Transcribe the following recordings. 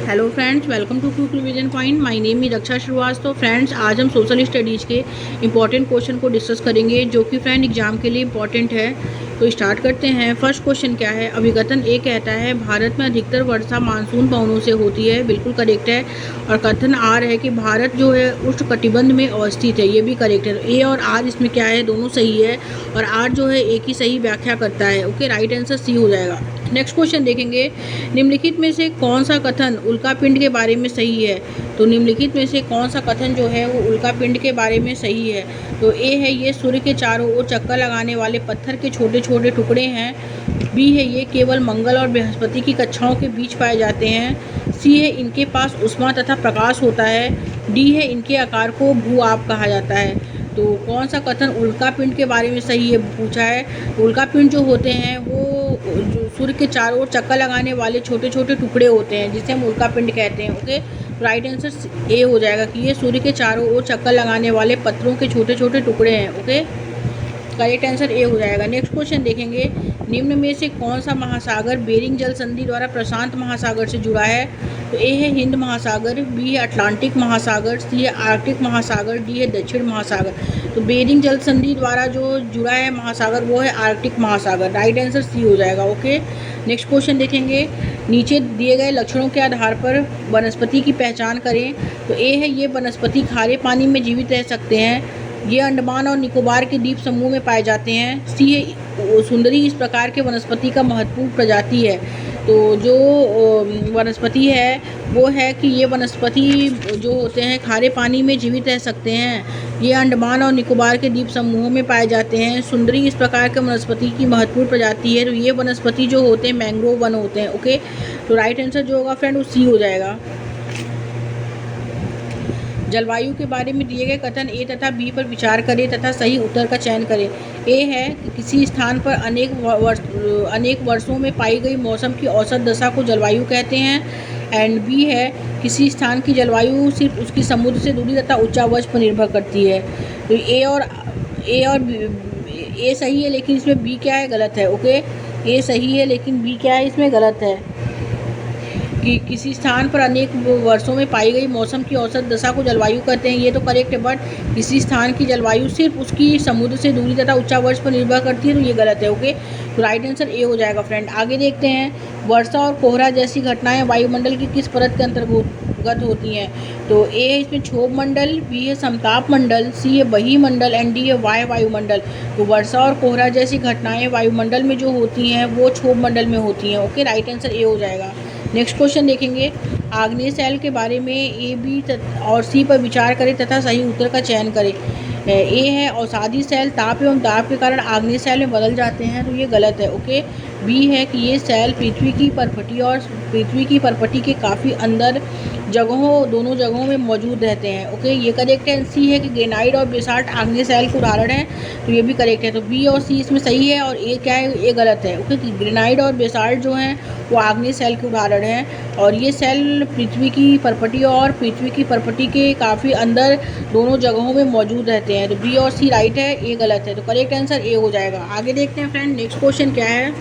Hello friends, welcome to quick revision point. My name is Raksha Srivastava. Friends, आज हम social studies के important question को discuss करेंगे जो कि फ्रेंड एग्जाम के लिए इंपॉर्टेंट है। तो स्टार्ट करते हैं। फर्स्ट क्वेश्चन क्या है? अभिकथन ए कहता है भारत में अधिकतर वर्षा मानसून पवनों से होती है। बिल्कुल करेक्ट है। और कथन आर है कि भारत जो है उष्णकटिबंध में अवस्थित है। ये भी करेक्ट है। ए और आर इसमें क्या है, दोनों सही है। और आर जो है एक ही सही व्याख्या करता है। ओके, राइट आंसर सी हो जाएगा। नेक्स्ट क्वेश्चन देखेंगे। निम्नलिखित में से कौन सा कथन उल्कापिंड के बारे में सही है? तो निम्नलिखित में से कौन सा कथन जो है वो उल्कापिंड के बारे में सही है? तो ए है ये सूर्य के चारों ओर चक्कर लगाने वाले पत्थर के छोटे छोटे टुकड़े हैं। बी है ये केवल मंगल और बृहस्पति की कक्षाओं के बीच पाए जाते हैं। सी है इनके पास ऊष्मा तथा प्रकाश होता है। डी है इनके आकार को भू-आप कहा जाता है। तो कौन सा कथन उल्कापिंड के बारे में सही है पूछा है। उल्कापिंड जो होते हैं वो जो सूर्य के चारों ओर चक्कर लगाने वाले छोटे छोटे टुकड़े होते हैं जिसे हम उल्कापिंड कहते हैं। ओके, राइट आंसर ए हो जाएगा कि ये सूर्य के चारों ओर चक्कर लगाने वाले पत्थरों के छोटे छोटे टुकड़े हैं। ओके, करेक्ट आंसर ए हो जाएगा। नेक्स्ट क्वेश्चन देखेंगे। निम्न में से कौन सा महासागर बेरिंग जल संधि द्वारा प्रशांत महासागर से जुड़ा है? तो ए है हिंद महासागर, बी है अटलांटिक महासागर, सी है आर्कटिक महासागर, डी है दक्षिण महासागर। तो बेरिंग जल संधि द्वारा जो जुड़ा है महासागर वो है आर्कटिक महासागर। राइट आंसर सी हो जाएगा। ओके, नेक्स्ट क्वेश्चन देखेंगे। नीचे दिए गए लक्षणों के आधार पर वनस्पति की पहचान करें। तो ए है ये वनस्पति खारे पानी में जीवित रह सकते हैं। ये अंडमान और निकोबार के द्वीप समूह में पाए जाते हैं। सी है सुंदरी इस प्रकार के वनस्पति का महत्वपूर्ण प्रजाति है। तो जो वनस्पति है वो है कि ये वनस्पति जो होते हैं खारे पानी में जीवित रह सकते हैं। ये अंडमान और निकोबार के द्वीप समूहों में पाए जाते हैं। सुंदरी इस प्रकार के वनस्पति की महत्वपूर्ण प्रजाति है। तो ये वनस्पति जो होते हैं मैंग्रोव वन होते हैं। ओके, तो राइट आंसर जो होगा फ्रेंड वो सी हो जाएगा। जलवायु के बारे में दिए गए कथन ए तथा बी पर विचार करें तथा सही उत्तर का चयन करें। ए है कि किसी स्थान पर अनेक वर्षों में पाई गई मौसम की औसत दशा को जलवायु कहते हैं। एंड बी है किसी स्थान की जलवायु सिर्फ उसकी समुद्र से दूरी तथा उच्चावच पर निर्भर करती है। तो ए सही है लेकिन इसमें बी क्या है, गलत है। ओके, ए सही है लेकिन बी क्या है, इसमें गलत है कि किसी स्थान पर अनेक वर्षों में पाई गई मौसम की औसत दशा को जलवायु कहते हैं। ये तो करेक्ट है, बट किसी स्थान की जलवायु सिर्फ उसकी समुद्र से दूरी तथा उच्चावर्ष पर निर्भर करती है, तो ये गलत है। ओके, तो राइट आंसर ए हो जाएगा फ्रेंड। आगे देखते हैं। वर्षा और कोहरा जैसी घटनाएं वायुमंडल की किस परत के अंतर्गत होती हैं? तो ए है इसमें क्षोभ मंडल, बी है समताप मंडल, सी है बही मंडल एंड डी है वायुमंडल। तो वर्षा और कोहरा जैसी घटनाएं वायुमंडल में जो होती हैं वो क्षोभ मंडल में होती हैं। ओके, राइट आंसर ए हो जाएगा। नेक्स्ट क्वेश्चन देखेंगे। आग्नेय शैल के बारे में ए, बी और सी पर विचार करें तथा सही उत्तर का चयन करें। ए है अवसादी शैल ताप एवं दाब के कारण आग्नेय शैल में बदल जाते हैं, तो ये गलत है। ओके, बी है कि ये शैल पृथ्वी की परपटी के काफ़ी अंदर दोनों जगहों में मौजूद रहते हैं। ओके, ये करेक्ट है। सी है कि ग्रेनाइट और बेसाल्ट आग्नेय शैल के उदाहरण है, तो ये भी करेक्ट है। तो बी और सी इसमें सही है और ए क्या है, ये गलत है। ओके, ग्रेनाइट और बेसाल्ट जो हैं वो आग्नेय शैल के उदाहरण हैं और ये शैल पृथ्वी की परपटी के काफ़ी अंदर दोनों जगहों में मौजूद रहते हैं। तो बी और सी राइट है, ए गलत है। तो करेक्ट आंसर ए हो जाएगा। आगे देखते हैं फ्रेंड। नेक्स्ट क्वेश्चन क्या है?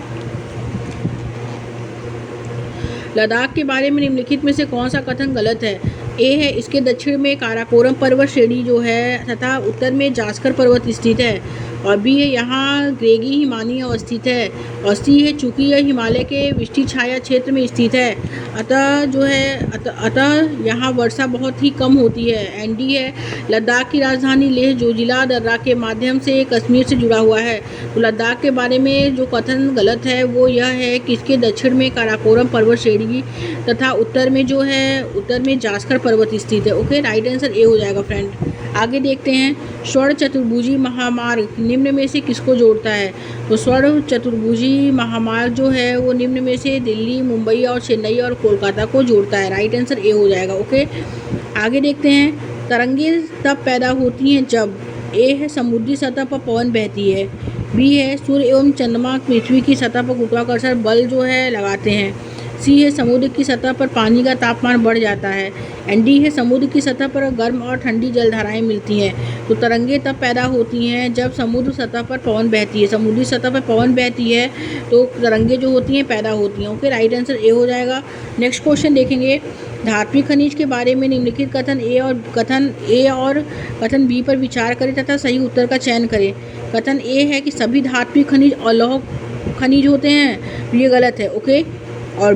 लद्दाख के बारे में निम्नलिखित में से कौन सा कथन गलत है? ए है इसके दक्षिण में काराकोरम पर्वत श्रेणी जो है तथा उत्तर में जास्कर पर्वत स्थित है। और बी है यहाँ ग्रेगी हिमानी अवस्थित है। और सी है चूंकि यह हिमालय के वृष्टि छाया क्षेत्र में स्थित है अतः यहाँ वर्षा बहुत ही कम होती है। एंड डी है लद्दाख की राजधानी लेह जो जिला दर्रा के माध्यम से कश्मीर से जुड़ा हुआ है। तो लद्दाख के बारे में जो कथन गलत है वो यह है कि इसके दक्षिण में काराकोरम पर्वत श्रेणी तथा उत्तर में जास्कर पर्वत स्थित है। ओके, राइट आंसर ए हो जाएगा फ्रेंड। आगे देखते हैं। स्वर्ण चतुर्भुजी महामार्ग निम्न में से किसको जोड़ता है? तो स्वर्ण चतुर्भुजी महामार्ग जो है वो निम्न में से दिल्ली, मुंबई और चेन्नई और कोलकाता को जोड़ता है। राइट आंसर ए हो जाएगा। ओके, आगे देखते हैं। तरंगें तब पैदा होती हैं जब ए है समुद्री सतह पर पवन बहती है, बी है सूर्य एवं चंद्रमा पृथ्वी की सतह पर गुरुत्वाकर्षण बल जो है लगाते हैं, सी है समुद्र की सतह पर पानी का तापमान बढ़ जाता है। एंड डी है समुद्र की सतह पर गर्म और ठंडी जलधाराएं मिलती हैं। तो तरंगे तब पैदा होती हैं जब समुद्र सतह पर पवन बहती है, समुद्री सतह पर पवन बहती है तो तरंगे जो होती हैं पैदा होती हैं। ओके, राइट आंसर ए हो जाएगा। नेक्स्ट क्वेश्चन देखेंगे, धात्विक खनिज के बारे में निम्नलिखित कथन ए और कथन बी पर विचार करें तथा सही उत्तर का चयन करें। कथन ए है कि सभी धात्विक खनिज अलोह खनिज होते हैं, ये गलत है। ओके, और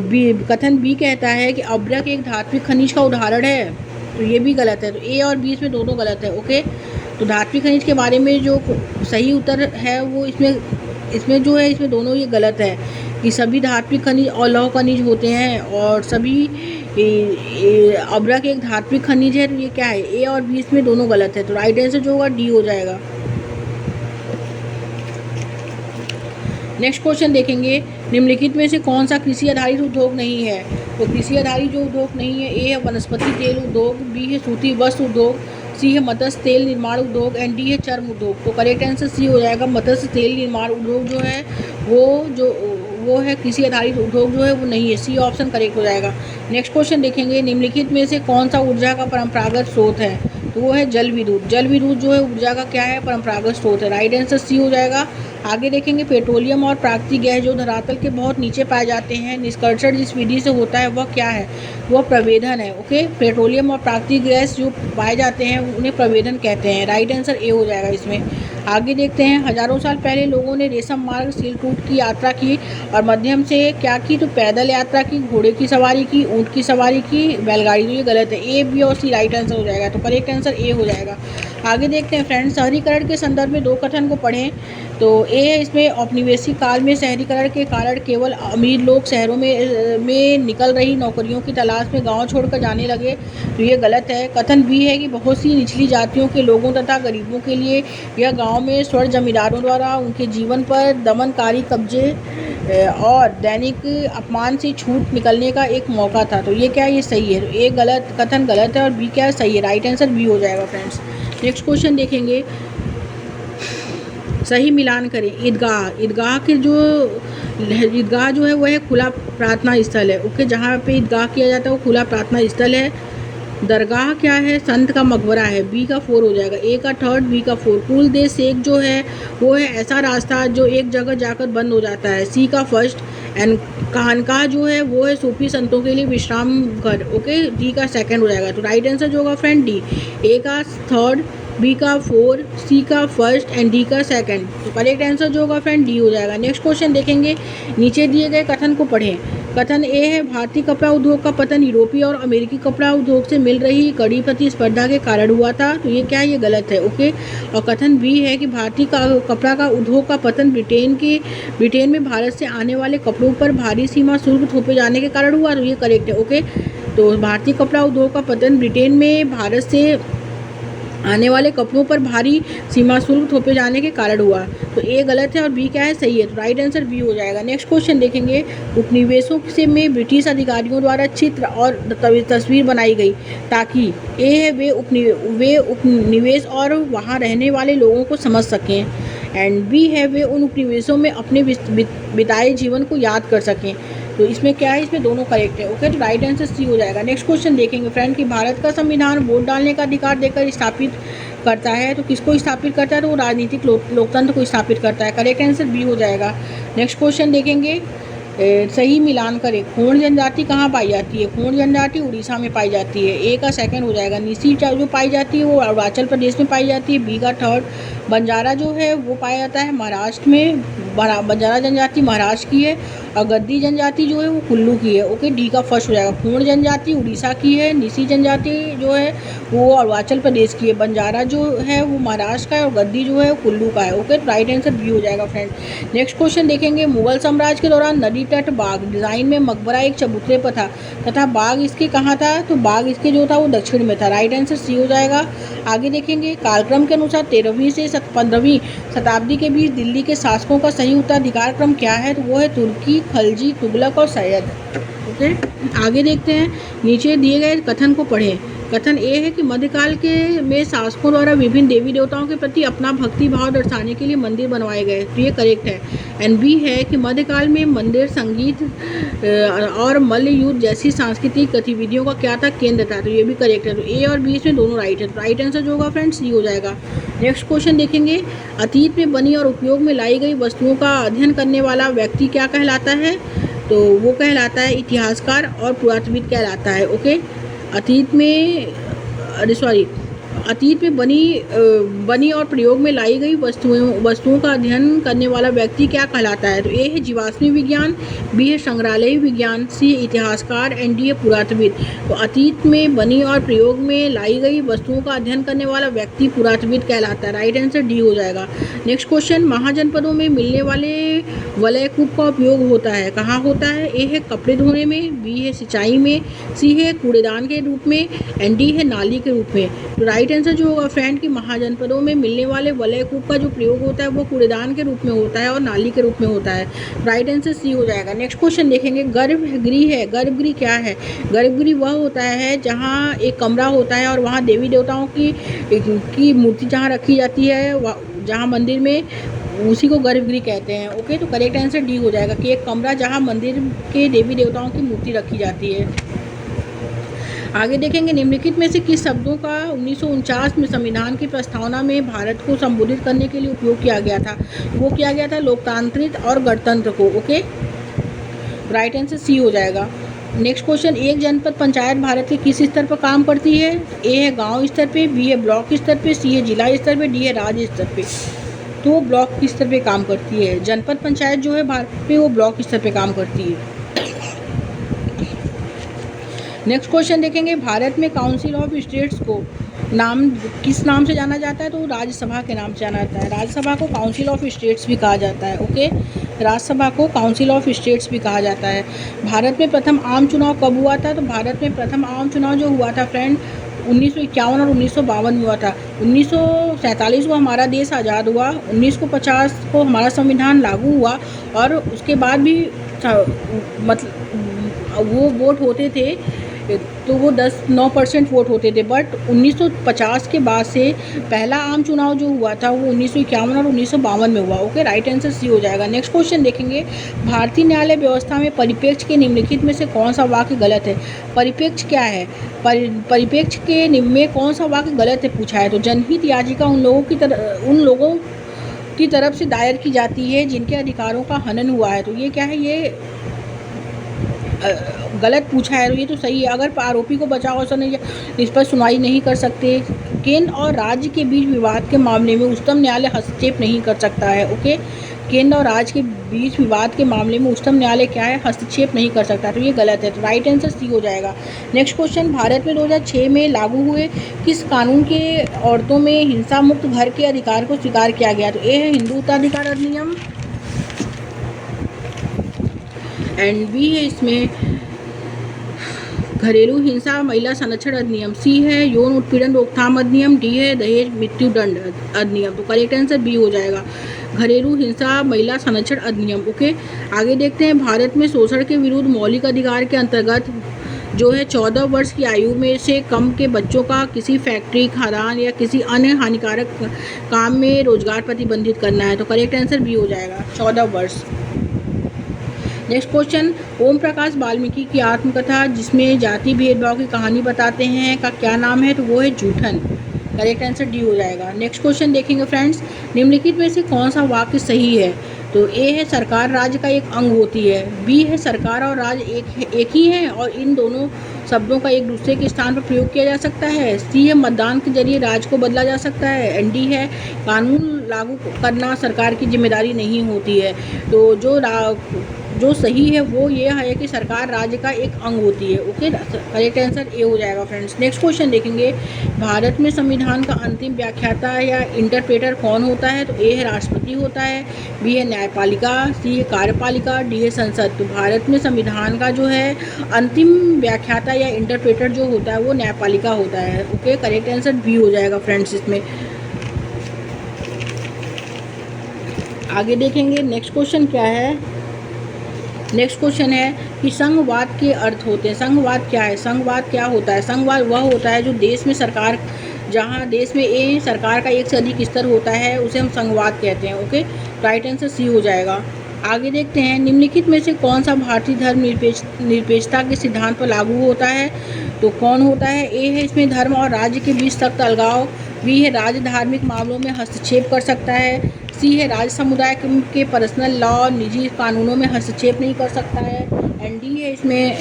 कथन बी कहता है कि अभ्रक एक धात्विक खनिज का उदाहरण है, तो ये भी गलत है। तो ए और बी इसमें दोनों गलत है। ओके, तो धात्विक खनिज के बारे में जो सही उत्तर है वो इसमें जो है इसमें दोनों ये गलत है कि सभी धात्विक खनिज अलोह खनिज होते हैं और सभी अभ्रक एक धात्विक खनिज है। तो ये क्या है, ए और बी इसमें दोनों गलत है। तो राइट आंसर जो होगा डी हो जाएगा। नेक्स्ट क्वेश्चन देखेंगे, निम्नलिखित में से कौन सा कृषि आधारित उद्योग नहीं है। तो कृषि आधारित जो उद्योग नहीं है, ए है वनस्पति तेल उद्योग, बी है सूती वस्त्र उद्योग, सी है मत्स्य तेल निर्माण उद्योग एंड डी है चर्म उद्योग। तो करेक्ट आंसर सी हो जाएगा। मत्स्य तेल निर्माण उद्योग जो है वो है कृषि आधारित उद्योग जो है वो नहीं है, सी ऑप्शन करेक्ट हो जाएगा। नेक्स्ट क्वेश्चन देखेंगे, निम्नलिखित में से कौन सा ऊर्जा का परंपरागत स्रोत है। तो वो है जल विद्युत। जल विद्युत जो है ऊर्जा का क्या है, परंपरागत स्रोत है। राइट आंसर सी हो जाएगा। आगे देखेंगे, पेट्रोलियम और प्राकृतिक गैस जो धरातल के बहुत नीचे पाए जाते हैं, निष्कर्षण जिस विधि से होता है वह क्या है, वह प्रवेधन है। ओके, पेट्रोलियम और प्राकृतिक गैस जो पाए जाते हैं उन्हें प्रवेधन कहते हैं। राइट आंसर ए हो जाएगा इसमें। आगे देखते हैं, हजारों साल पहले लोगों ने रेशम मार्ग सिल्क रूट की यात्रा की और माध्यम से क्या की, तो पैदल यात्रा की, घोड़े की सवारी की, ऊँट की सवारी की, बैलगाड़ी। तो ये गलत है, ए बी और सी राइट आंसर हो जाएगा। तो करेक्ट आंसर ए हो जाएगा। आगे देखते हैं फ्रेंड्स, शहरीकरण के संदर्भ में दो कथन को पढ़ें। तो ए है इसमें औपनिवेशिक काल में शहरीकरण के कारण केवल अमीर लोग शहरों में निकल रही नौकरियों की तलाश में गांव छोड़कर जाने लगे। तो ये गलत है। कथन बी है कि बहुत सी निचली जातियों के लोगों तथा गरीबों के लिए यह गांव में स्वर्ण जमींदारों द्वारा उनके जीवन पर दमनकारी कब्जे और दैनिक अपमान से छूट निकलने का एक मौका था। तो ये क्या है, ये सही है। तो ए गलत, कथन गलत है और बी क्या है, सही है। राइट आंसर बी हो जाएगा फ्रेंड्स। नेक्स्ट क्वेश्चन देखेंगे, सही मिलान करें। ईदगाह जो है वह है खुला प्रार्थना स्थल है। ओके, जहाँ पे ईदगाह किया जाता है वो खुला प्रार्थना स्थल है। दरगाह क्या है, संत का मकबरा है। बी का 4 हो जाएगा। ए का 3, बी का 4। कुल दे शेख जो है वो है ऐसा रास्ता जो एक जगह जाकर बंद हो जाता है। सी का 1 एंड खानकाह जो है वो है सूफी संतों के लिए विश्राम घर। ओके, डी का 2 हो जाएगा। तो राइट आंसर जो होगा फ्रेंड डी। ए का 3, बी का 4, सी का 1 एंड डी का 2। तो करेक्ट आंसर जो होगा फ्रेंड डी हो जाएगा। नेक्स्ट क्वेश्चन देखेंगे, नीचे दिए गए कथन को पढ़ें। कथन ए है, भारतीय कपड़ा उद्योग का पतन यूरोपीय और अमेरिकी कपड़ा उद्योग से मिल रही कड़ी प्रतिस्पर्धा के कारण हुआ था। तो ये क्या है, ये गलत है। ओके, और कथन बी है कि भारतीय कपड़ा का उद्योग का पतन ब्रिटेन में भारत से आने वाले कपड़ों पर भारी सीमा शुल्क थोपे जाने के कारण हुआ। तो ये करेक्ट है। ओके, तो भारतीय कपड़ा उद्योग का पतन ब्रिटेन में भारत से आने वाले कपड़ों पर भारी सीमा शुल्क थोपे जाने के कारण हुआ। तो ए गलत है और बी क्या है, सही है। तो राइट आंसर बी हो जाएगा। नेक्स्ट क्वेश्चन देखेंगे, उपनिवेशों से में ब्रिटिश अधिकारियों द्वारा चित्र और तस्वीर बनाई गई ताकि ए है वे उपनिवेश और वहाँ रहने वाले लोगों को समझ सकें एंड बी है वे उन उपनिवेशों में अपने बिताए जीवन को याद कर सकें। तो इसमें क्या है, इसमें दोनों करेक्ट है। ओके, तो राइट आंसर सी हो जाएगा। नेक्स्ट क्वेश्चन देखेंगे फ्रेंड कि भारत का संविधान वोट डालने का अधिकार देकर स्थापित करता है। तो किसको स्थापित करता है, तो वो राजनीतिक लोकतंत्र को स्थापित करता है। करेक्ट आंसर बी हो जाएगा। नेक्स्ट क्वेश्चन देखेंगे, सही मिलान करें। खोंड जनजाति कहाँ पाई जाती है। खोंड जनजाति उड़ीसा में पाई जाती है। ए का 2 हो जाएगा। निसी जो पाई जाती है वो अरुणाचल प्रदेश में पाई जाती है। बी का 3। बंजारा जो है वो पाया जाता है महाराष्ट्र में। बंजारा जनजाति महाराष्ट्र की है और गद्दी जनजाति जो है वो कुल्लू की है। ओके, डी का 1 हो जाएगा। खोंड जनजाति उड़ीसा की है। निसी जनजाति जो है वो अरुणाचल प्रदेश की है। बंजारा जो है वो महाराष्ट्र का है और गद्दी जो है वो कुल्लू का है। ओके, तो राइट आंसर बी हो जाएगा फ्रेंड। नेक्स्ट क्वेश्चन देखेंगे, मुगल साम्राज्य के दौरान नदी तट बाग डिज़ाइन में मकबरा एक चबूतरे पर था तथा बाग इसके कहाँ था, तो बाग इसके जो था वो दक्षिण में था। राइट आंसर सी हो जाएगा। आगे देखेंगे, कालक्रम के अनुसार 13वीं से 15वीं शताब्दी के बीच दिल्ली के शासकों का सही उत्तराधिकार क्रम क्या है, तो वो है तुर्की, खलजी, तुगलक और सैयद। ओके, आगे देखते हैं, नीचे दिए गए कथन को पढ़ें। कथन ए है कि मध्यकाल में शासकों द्वारा विभिन्न देवी देवताओं के प्रति अपना भक्ति भाव दर्शाने के लिए मंदिर बनवाए गए। तो ये करेक्ट है। एंड बी है कि मध्यकाल में मंदिर, संगीत और मल्ल युद्ध जैसी सांस्कृतिक गतिविधियों का क्या था, केंद्र था। तो ये भी करेक्ट है। तो ए और बी इसमें दोनों राइट है। तो राइट आंसर जो होगा फ्रेंड्स सी हो जाएगा। नेक्स्ट क्वेश्चन देखेंगे, अतीत में बनी और उपयोग में लाई गई वस्तुओं का अध्ययन करने वाला व्यक्ति क्या कहलाता है? तो वो कहलाता है इतिहासकार और पुरातत्वविद कहलाता है। ओके, अतीत में अतीत में बनी और प्रयोग में लाई गई वस्तुओं का अध्ययन करने वाला व्यक्ति क्या कहलाता है? तो ए है जीवाश्मी विज्ञान, बी है संग्रहालय विज्ञान, सी है इतिहासकार एंड डी है पुरातत्वविद। तो अतीत में बनी और प्रयोग में लाई गई वस्तुओं का अध्ययन करने वाला व्यक्ति पुरातत्वविद कहलाता है। राइट आंसर डी हो जाएगा। नेक्स्ट क्वेश्चन, महाजनपदों में मिलने वाले वलय कूप का उपयोग होता है, कहाँ होता है? ए है कपड़े धोने में, बी है सिंचाई में, सी है कूड़ेदान के रूप में एंड डी है नाली के रूप में। तो राइट आंसर जो होगा फ्रेंड कि महाजनपदों में मिलने वाले वलय कूप का जो प्रयोग होता है वो कूड़ेदान के रूप में होता है और नाली के रूप में होता है। राइट आंसर सी हो जाएगा। नेक्स्ट क्वेश्चन देखेंगे, गर्भगृह है, गर्भगृह क्या है? गर्भगृह वह होता है जहाँ एक कमरा होता है और वहाँ देवी देवताओं की मूर्ति जहाँ रखी जाती है, जहाँ मंदिर में, उसी को गर्भगृह कहते हैं। ओके, तो करेक्ट आंसर डी हो जाएगा कि एक कमरा जहाँ मंदिर के देवी देवताओं की मूर्ति रखी जाती है। आगे देखेंगे, निम्नलिखित में से किस शब्दों का 1949 में संविधान की प्रस्तावना में भारत को संबोधित करने के लिए उपयोग किया गया था? वो किया गया था लोकतांत्रिक और गणतंत्र को। ओके, राइट आंसर सी हो जाएगा। नेक्स्ट क्वेश्चन, एक जनपद पंचायत भारत के किस स्तर पर काम करती है? ए है गांव स्तर पे, बी है ब्लॉक स्तर पे, सी है जिला स्तर पे, डी है राज्य स्तर पे। तो ब्लॉक स्तर पे काम करती है। जनपद पंचायत जो है भारत पे वो ब्लॉक स्तर पे काम करती है। नेक्स्ट क्वेश्चन देखेंगे, भारत में काउंसिल ऑफ स्टेट्स को किस नाम से जाना जाता है? तो राज्यसभा के नाम से जाना जाता है। राज्यसभा को काउंसिल ऑफ स्टेट्स भी कहा जाता है। ओके, राज्यसभा को काउंसिल ऑफ स्टेट्स भी कहा जाता है। भारत में प्रथम आम चुनाव कब हुआ था? तो भारत में प्रथम आम चुनाव जो हुआ था फ्रेंड 1951 और 1952 में हुआ था। 1947 को हमारा देश आज़ाद हुआ, 1950 को हमारा संविधान लागू हुआ और उसके बाद भी मतलब वो वोट होते थे तो वो 9% वोट होते थे। बट 1950 के बाद से पहला आम चुनाव जो हुआ था वो 1951 और 1952 में हुआ। ओके, राइट आंसर सी हो जाएगा। नेक्स्ट क्वेश्चन देखेंगे, भारतीय न्यायालय व्यवस्था में परिप्रेक्ष्य के निम्नलिखित में से कौन सा वाक्य गलत है? परिप्रेक्ष्य क्या है? परिप्रेक्ष्य के में कौन सा वाक्य गलत है पूछा है। तो जनहित याचिका उन लोगों की तरफ से दायर की जाती है जिनके अधिकारों का हनन हुआ है। तो ये क्या है? ये गलत पूछा है। तो ये तो सही है। अगर आरोपी को बचाव अवसर नहीं, इस पर सुनवाई नहीं कर सकते। केंद्र और राज्य के बीच विवाद के मामले में उच्चतम न्यायालय हस्तक्षेप नहीं कर सकता है। ओके, केंद्र और राज्य के बीच विवाद के मामले में उच्चतम न्यायालय क्या है? हस्तक्षेप नहीं कर सकता। तो ये गलत है। तो राइट आंसर सी हो जाएगा। नेक्स्ट क्वेश्चन, भारत में 2006 में लागू हुए किस कानून के औरतों में हिंसा मुक्त घर के अधिकार को स्वीकार किया गया? तो ए है हिंदू उत्तराधिकार अधिनियम एंड बी है इसमें घरेलू हिंसा महिला संरक्षण अधिनियम, सी है यौन उत्पीड़न रोकथाम अधिनियम, डी है दहेज मृत्यु दंड अधिनियम। तो करेक्ट आंसर बी हो जाएगा, घरेलू हिंसा महिला संरक्षण अधिनियम। ओके, आगे देखते हैं, भारत में शोषण के विरुद्ध मौलिक अधिकार के अंतर्गत जो है 14 वर्ष की आयु में से कम के बच्चों का किसी फैक्ट्री, खदान या किसी अन्य हानिकारक काम में रोजगार प्रतिबंधित करना है। तो करेक्ट आंसर बी हो जाएगा, 14 वर्ष। नेक्स्ट क्वेश्चन, ओम प्रकाश वाल्मीकि की आत्मकथा जिसमें जाति भेदभाव की कहानी बताते हैं का क्या नाम है? तो वो है जूठन। करेक्ट आंसर डी हो जाएगा। नेक्स्ट क्वेश्चन देखेंगे फ्रेंड्स, निम्नलिखित में से कौन सा वाक्य सही है? तो ए है सरकार राज्य का एक अंग होती है, बी है सरकार और राज्य एक ही है और इन दोनों शब्दों का एक दूसरे के स्थान पर प्रयोग किया जा सकता है, सी है मतदान के जरिए राज्य को बदला जा सकता है, एंड डी है कानून लागू करना सरकार की जिम्मेदारी नहीं होती है। तो जो सही है वो ये है कि सरकार राज्य का एक अंग होती है। ओके, करेक्ट आंसर ए हो जाएगा फ्रेंड्स। नेक्स्ट क्वेश्चन देखेंगे, भारत में संविधान का अंतिम व्याख्याता या इंटरप्रेटर कौन होता है? तो ए है राष्ट्रपति होता है, बी है न्यायपालिका, सी है कार्यपालिका, डी है संसद। तो भारत में संविधान का जो है अंतिम व्याख्याता या इंटरप्रेटर जो होता है वो न्यायपालिका होता है। ओके, करेक्ट आंसर बी हो जाएगा फ्रेंड्स इसमें। आगे देखेंगे नेक्स्ट क्वेश्चन क्या है। नेक्स्ट क्वेश्चन है कि संघवाद के अर्थ होते हैं। संघवाद क्या है? संघवाद क्या होता है? संघवाद वह होता है जो देश में सरकार, जहाँ देश में सरकार का एक से अधिक स्तर होता है उसे हम संघवाद कहते हैं। ओके, राइट आंसर सी हो जाएगा। आगे देखते हैं, निम्नलिखित में से कौन सा भारतीय धर्म निरपेक्षता के सिद्धांत पर लागू होता है? तो कौन होता है? ए है इसमें धर्म और राज्य के बीच सख्त अलगाव, बी है राज्य धार्मिक मामलों में हस्तक्षेप कर सकता है, सी है राज्य समुदाय के पर्सनल लॉ निजी कानूनों में हस्तक्षेप नहीं कर सकता है, एंड डी है इसमें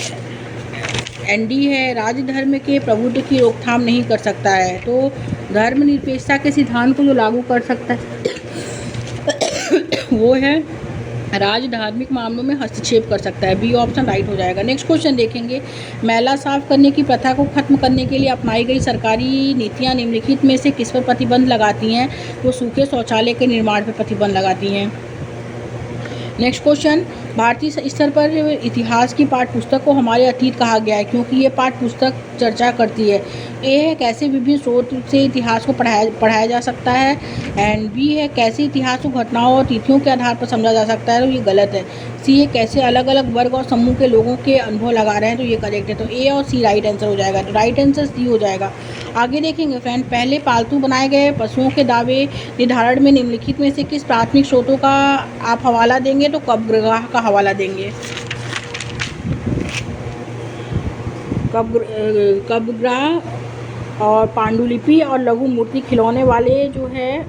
डी है राज्य धर्म के प्रभुत्व की रोकथाम नहीं कर सकता है। तो धर्म निरपेक्षता के सिद्धांत को जो लागू कर सकता है वो है राज्य धार्मिक मामलों में हस्तक्षेप कर सकता है। बी ऑप्शन राइट हो जाएगा। नेक्स्ट क्वेश्चन देखेंगे, मैला साफ करने की प्रथा को खत्म करने के लिए अपनाई गई सरकारी नीतियां निम्नलिखित में से किस पर प्रतिबंध लगाती हैं? वो सूखे शौचालय के निर्माण पर प्रतिबंध लगाती हैं। नेक्स्ट क्वेश्चन, भारतीय स्तर पर इतिहास की पाठ्य पुस्तक को हमारे अतीत कहा गया है क्योंकि ये पाठ्य पुस्तक चर्चा करती है। ए है कैसे विभिन्न स्रोत से इतिहास को पढ़ाया जा सकता है, एंड बी है कैसे इतिहास को घटनाओं और तिथियों के आधार पर समझा जा सकता है, तो ये गलत है। सी है कैसे अलग अलग वर्ग और समूह के लोगों के अनुभव लगा रहे हैं, तो ये करेक्ट है। तो ए और सी राइट आंसर हो जाएगा। तो राइट आंसर सी हो जाएगा। आगे देखेंगे फ्रेंड, पहले पालतू बनाए गए पशुओं के दावे निर्धारण में निम्नलिखित में से किस प्राथमिक स्रोतों का आप हवाला देंगे? तो कब्रगाह का हवाला देंगे। कब्रगाह और पांडुलिपि और लघु मूर्ति खिलौने वाले जो है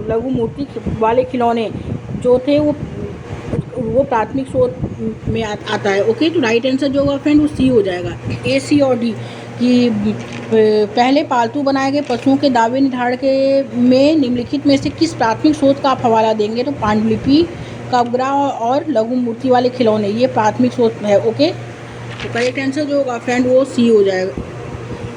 लघु मूर्ति वाले खिलौने जो थे वो प्राथमिक स्रोत में आता है। ओके, तो राइट आंसर जो होगा फ्रेंड वो सी हो जाएगा। ए, सी और डी कि पहले पालतू बनाए गए पशुओं के दावे निर्धारण के में निम्नलिखित में से किस प्राथमिक स्रोत का आप हवाला देंगे? तो पांडुलिपि, कब्रगाह और लघु मूर्ति वाले खिलौने ये प्राथमिक स्रोत है। ओके, तो करेक्ट आंसर जो होगा फ्रेंड वो सी हो जाएगा।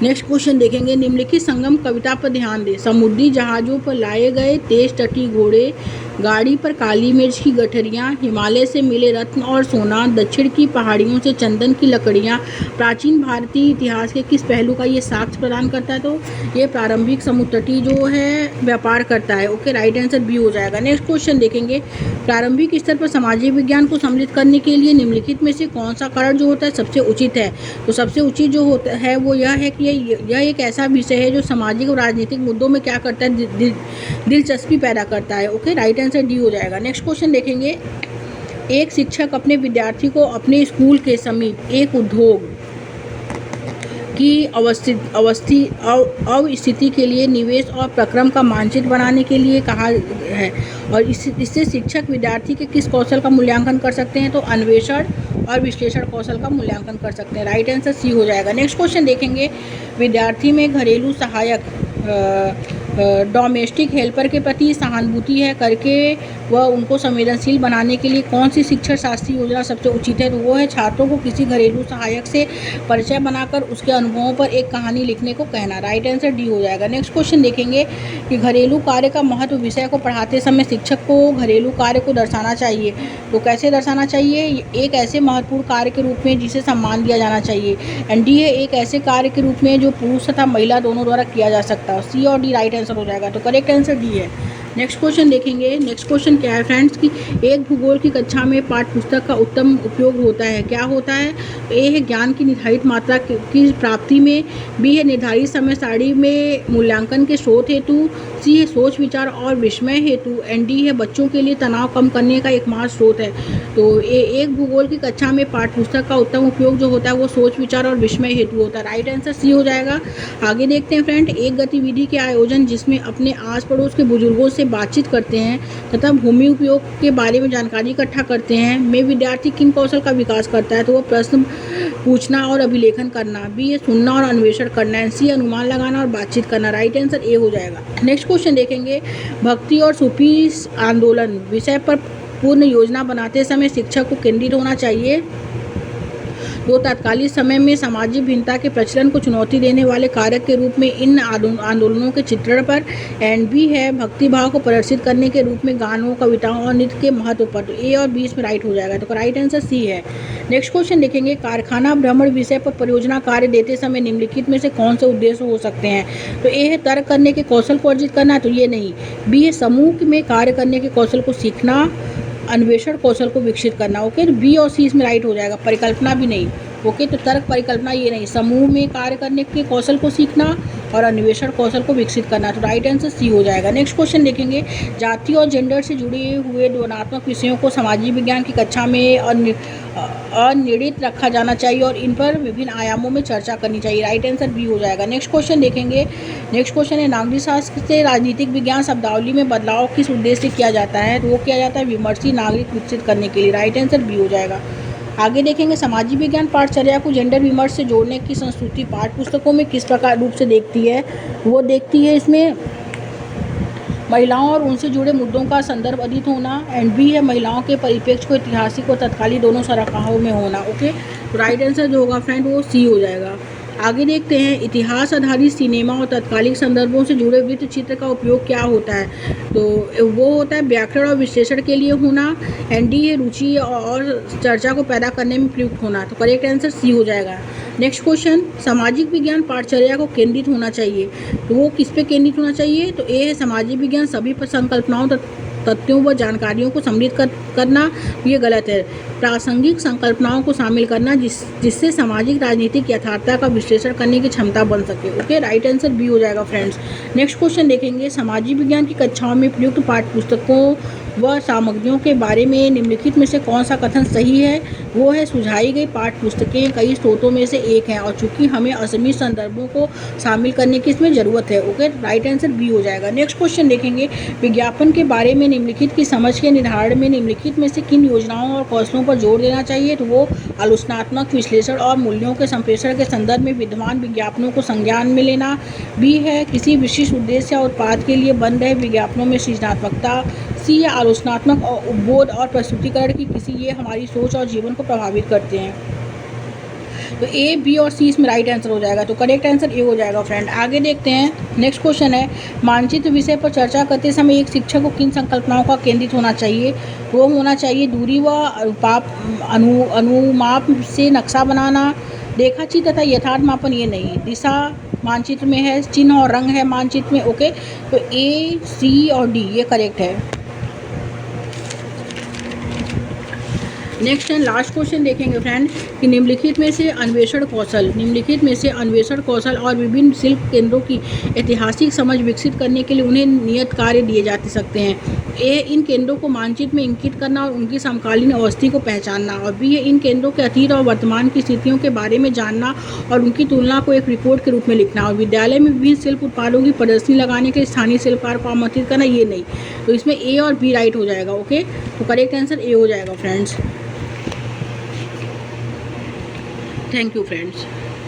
नेक्स्ट क्वेश्चन देखेंगे, निम्नलिखित संगम कविता पर ध्यान दें। समुद्री जहाज़ों पर लाए गए तेज तटी घोड़े, गाड़ी पर काली मिर्च की गठरियाँ, हिमालय से मिले रत्न और सोना, दक्षिण की पहाड़ियों से चंदन की लकड़ियाँ प्राचीन भारतीय इतिहास के किस पहलू का ये साक्ष्य प्रदान करता है? तो ये प्रारंभिक समुद्र तटी जो है व्यापार करता है। ओके, राइट आंसर बी हो जाएगा। नेक्स्ट क्वेश्चन देखेंगे, प्रारंभिक स्तर पर सामाजिक विज्ञान को सम्मिलित करने के लिए निम्नलिखित में से कौन सा कारण जो होता है सबसे उचित है? तो सबसे उचित जो होता है वो यह है कि यह एक ऐसा विषय है जो सामाजिक और राजनीतिक मुद्दों में क्या करता है? दिलचस्पी पैदा करता है। ओके, राइट आंसर डी हो जाएगा। नेक्स्ट क्वेश्चन देखेंगे, एक शिक्षक अपने विद्यार्थी को अपने स्कूल के समीप एक उद्योग की अवस्थिति के लिए निवेश और प्रक्रम का मानचित्र बनाने के लिए कहा है और इससे शिक्षक विद्यार्थी के किस कौशल का मूल्यांकन कर सकते हैं? तो अन्वेषण और विश्लेषण कौशल का मूल्यांकन कर सकते हैं। राइट आंसर सी हो जाएगा। नेक्स्ट क्वेश्चन देखेंगे, विद्यार्थी में घरेलू सहायक डोमेस्टिक हेल्पर के प्रति सहानुभूति है करके वह उनको संवेदनशील बनाने के लिए कौन सी शिक्षण शास्त्री योजना सबसे उचित है? तो वो है छात्रों को किसी घरेलू सहायक से परिचय बनाकर उसके अनुभवों पर एक कहानी लिखने को कहना। राइट आंसर डी हो जाएगा। नेक्स्ट क्वेश्चन देखेंगे कि घरेलू कार्य का महत्व विषय को पढ़ाते समय शिक्षक को घरेलू कार्य को दर्शाना चाहिए। तो कैसे दर्शाना चाहिए? एक ऐसे महत्वपूर्ण कार्य के रूप में जिसे सम्मान दिया जाना चाहिए, एंड डी है एक ऐसे कार्य के रूप में जो पुरुष तथा महिला दोनों द्वारा किया जा सकता है। सी और डी राइट आंसर हो जाएगा। तो करेक्ट आंसर डी है। नेक्स्ट क्वेश्चन देखेंगे, नेक्स्ट क्वेश्चन क्या है फ्रेंड्स कि एक भूगोल की कक्षा में पाठ्य पुस्तक का उत्तम उपयोग होता है। क्या होता है? ए है ज्ञान की निर्धारित मात्रा की प्राप्ति में, बी है निर्धारित समय सारणी में मूल्यांकन के स्रोत हेतु, सी है सोच विचार और विस्मय हेतु, एंड डी है बच्चों के लिए तनाव कम करने का एकमात्र स्रोत है। तो एक भूगोल की कक्षा में पाठ्य पुस्तक का उत्तम उपयोग जो होता है वो सोच विचार और विस्मय हेतु होता है। राइट आंसर सी हो जाएगा। आगे देखते हैं फ्रेंड, एक गतिविधि के आयोजन जिसमें अपने आस पड़ोस के बुजुर्गों से बातचीत करते हैं तथा भूमि उपयोग के बारे में जानकारी इकट्ठा करते हैं में विद्यार्थी किन कौशल का विकास करता है? तो वो प्रश्न पूछना और अभिलेखन करना, बी है सुनना और अन्वेषण करना, सी अनुमान लगाना और बातचीत करना। राइट आंसर ए हो जाएगा। नेक्स्ट क्वेश्चन देखेंगे, भक्ति और सूफी आंदोलन विषय पर पूर्ण योजना बनाते समय शिक्षक को केंद्रित होना चाहिए। दो तत्कालीन समय में सामाजिक भिन्नता के प्रचलन को चुनौती देने वाले कारक के रूप में इन आंदोलनों के चित्रण पर, एंड बी है भक्ति भाव को प्रदर्शित करने के रूप में गानों, कविताओं और नृत्य के महत्व पर। तो ए और बी इसमें राइट हो जाएगा। तो राइट आंसर सी है। नेक्स्ट क्वेश्चन देखेंगे, कारखाना भ्रमण विषय पर परियोजना कार्य देते समय निम्नलिखित में से कौन से उद्देश्य हो सकते हैं? तो ए है तर्क करने के कौशल को अर्जित करना, तो ये नहीं। बी है समूह में कार्य करने के कौशल को सीखना, अन्वेषण कौशल को विकसित करना। ओके, बी और सी इसमें राइट हो जाएगा। परिकल्पना भी नहीं। ओके, तो तर्क परिकल्पना ये नहीं। समूह में कार्य करने के कौशल को सीखना, और अन्वेषण कौशल को विकसित करना। तो राइट आंसर सी हो जाएगा। नेक्स्ट क्वेश्चन देखेंगे, जाति और जेंडर से जुड़े हुए वर्णनात्मक विषयों को सामाजिक विज्ञान की कक्षा में अनिर्णित रखा जाना चाहिए और इन पर विभिन्न आयामों में चर्चा करनी चाहिए। राइट आंसर बी हो जाएगा। नेक्स्ट क्वेश्चन देखेंगे, नेक्स्ट क्वेश्चन है, नागरिक शास्त्र से राजनीतिक विज्ञान शब्दावली में बदलाव किस उद्देश्य से किया जाता है? तो वो किया जाता है विमर्शी नागरिक विकसित करने के लिए। राइट आंसर बी हो जाएगा। आगे देखेंगे, सामाजिक विज्ञान पाठचर्या को जेंडर विमर्श से जोड़ने की संस्कृति पाठ्य पुस्तकों में किस प्रकार रूप से देखती है? वो देखती है इसमें महिलाओं और उनसे जुड़े मुद्दों का संदर्भ अधिक होना, एंड बी है महिलाओं के परिप्रेक्ष्य को ऐतिहासिक और तत्कालीन दोनों सराहनाओं में होना। ओके, तो राइट आंसर जो होगा फ्रेंड वो सी हो जाएगा। आगे देखते हैं, इतिहास आधारित सिनेमा और तत्कालिक संदर्भों से जुड़े वृत्त चित्र का उपयोग क्या होता है? तो वो होता है व्याकरण और विश्लेषण के लिए होना, एंड डी है रुचि और चर्चा को पैदा करने में प्रयुक्त होना। तो करेक्ट आंसर सी हो जाएगा। नेक्स्ट क्वेश्चन, सामाजिक विज्ञान पाठचर्या को केंद्रित होना चाहिए, तो वो किस पे केंद्रित होना चाहिए? तो ए है सामाजिक विज्ञान सभी संकल्पनाओं तथ्यों व जानकारियों को सम्मिलित करना, ये गलत है। प्रासंगिक संकल्पनाओं को शामिल करना जिससे सामाजिक राजनीतिक यथार्थता का विश्लेषण करने की क्षमता बन सके। ओके, राइट आंसर बी हो जाएगा फ्रेंड्स। नेक्स्ट क्वेश्चन देखेंगे, सामाजिक विज्ञान की कक्षाओं में प्रयुक्त पाठ्य पुस्तकों व सामग्रियों के बारे में निम्नलिखित में से कौन सा कथन सही है? वो है सुझाई गई पाठ्य पुस्तकें कई स्रोतों में से एक हैं और चूंकि हमें असमीत संदर्भों को शामिल करने की इसमें ज़रूरत है। ओके, राइट आंसर बी हो जाएगा। नेक्स्ट क्वेश्चन देखेंगे, विज्ञापन के बारे में निम्नलिखित की समझ के निर्धारण में निम्नलिखित में से किन योजनाओं और कौशलों पर जोर देना चाहिए? तो वो आलोचनात्मक विश्लेषण और मूल्यों के संप्रेषण के संदर्भ में विद्यमान विज्ञापनों को संज्ञान में लेना। बी है किसी विशिष्ट उद्देश्य या उत्पाद के लिए बन रहे विज्ञापनों में सृजनात्मकता। सी या आलोचनात्मक और उपबोध और प्रस्तुतिकरण की किसी ये हमारी सोच और जीवन को प्रभावित करते हैं। तो ए, बी और सी इसमें राइट आंसर हो जाएगा। तो करेक्ट आंसर ए हो जाएगा फ्रेंड। आगे देखते हैं, नेक्स्ट क्वेश्चन है, मानचित्र विषय पर चर्चा करते समय एक शिक्षक को किन संकल्पनाओं का केंद्रित होना चाहिए? वो होना चाहिए दूरी व अनुमाप से नक्शा बनाना, रेखाचित्र तथा यथार्थ मापन ये नहीं, दिशा मानचित्र में है, चिन्ह और रंग है मानचित्र में। ओके, तो ए, सी और डी ये करेक्ट है। नेक्स्ट एंड लास्ट क्वेश्चन देखेंगे फ्रेंड कि निम्नलिखित में से अन्वेषण कौशल और विभिन्न शिल्प केंद्रों की ऐतिहासिक समझ विकसित करने के लिए उन्हें नियत कार्य दिए जा सकते हैं। ए, इन केंद्रों को मानचित्र में इंकित करना और उनकी समकालीन अवस्थी को पहचानना, और बी है इन केंद्रों के अतीत और वर्तमान की स्थितियों के बारे में जानना और उनकी तुलना को एक रिपोर्ट के रूप में लिखना, और विद्यालय में विभिन्न शिल्प उत्पादों की प्रदर्शनी लगाने के लिए स्थानीय शिल्पकार को आमंत्रित करना, ये नहीं। तो इसमें ए और बी राइट हो जाएगा। ओके, तो करेक्ट आंसर ए हो जाएगा फ्रेंड्स। Thank you friends.